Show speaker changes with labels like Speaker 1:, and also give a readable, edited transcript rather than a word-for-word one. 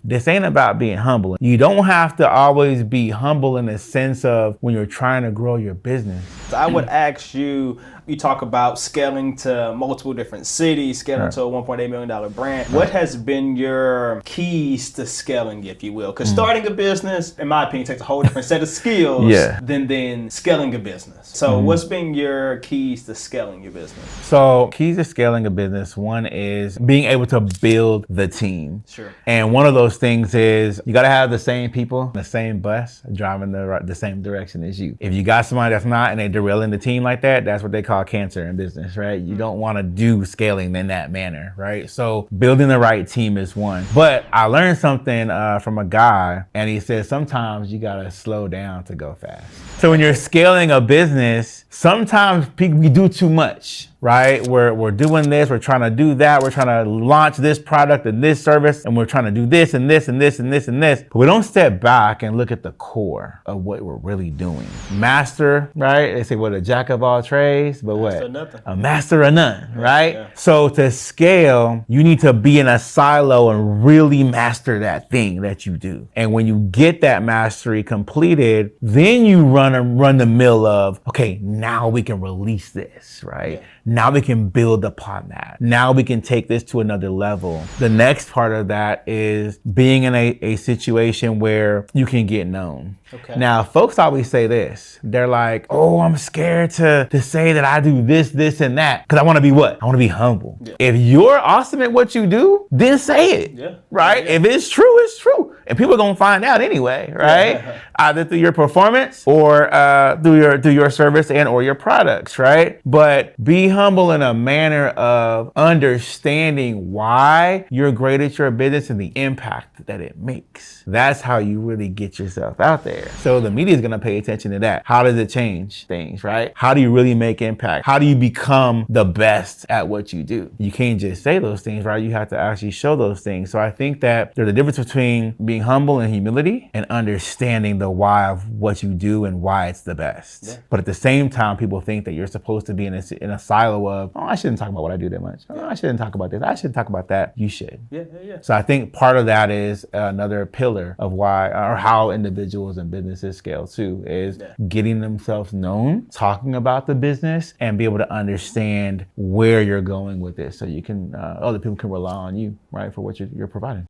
Speaker 1: this ain't about being humble. You don't have to always be humble in the sense of when you're trying to grow your business.
Speaker 2: I would ask you, you talk about scaling to multiple different cities, scaling to a $1.8 million brand. What has been your keys to scaling, if you will? Because starting a business, in my opinion, takes a whole different set of skills than scaling a business. So what's been your keys to scaling your business?
Speaker 1: So keys to scaling a business, one is being able to build the team.
Speaker 2: Sure.
Speaker 1: And one of those things is you got to have the same people, the same bus, driving the same direction as you. If you got somebody that's not and they're derailing the team like that, that's what they call cancer in business, right? You don't want to do scaling in that manner, right? So building the right team is one. But I learned something from a guy, and he said sometimes you got to slow down to go fast. So when you're scaling a business, sometimes we do too much. Right? We're doing this, we're trying to do that, we're trying to launch this product and this service, and we're trying to do this and this and this and this and this. But we don't step back and look at the core of what we're really doing. Master, right? They say, what, a jack of all trades, but
Speaker 2: Master
Speaker 1: what?
Speaker 2: Nothing.
Speaker 1: A master of none, right?
Speaker 2: Yeah.
Speaker 1: So to scale, you need to be in a silo and really master that thing that you do. And when you get that mastery completed, then you run the mill of, okay, now we can release this, right?
Speaker 2: Yeah.
Speaker 1: Now we can build upon that. Now we can take this to another level. The next part of that is being in a situation where you can get known.
Speaker 2: Okay.
Speaker 1: Now, folks always say this. They're like, oh, I'm scared to say that I do this, and that. Because I want to be what? I want to be humble. Yeah. If you're awesome at what you do, then say it.
Speaker 2: Yeah.
Speaker 1: Right?
Speaker 2: Yeah.
Speaker 1: If it's true, it's true. And people are going to find out anyway, right? Yeah. Either through your performance or through your service and or your products, right? But be humble in a manner of understanding why you're great at your business and the impact that it makes. That's how you really get yourself out there. So the media is going to pay attention to that. How does it change things, right? How do you really make impact? How do you become the best at what you do? You can't just say those things, right? You have to actually show those things. So I think that there's a difference between being humble and humility and understanding the why of what you do and why it's the best. Yeah. But at the same time, people think that you're supposed to be in a silo of, oh, I shouldn't talk about what I do that much. Oh, I shouldn't talk about this. I shouldn't talk about that. You should.
Speaker 2: Yeah.
Speaker 1: So I think part of that is another pillar of why or how individuals and businesses scale too, is getting themselves known, talking about the business, and be able to understand where you're going with it so you can other people can rely on you, right, for what you're providing.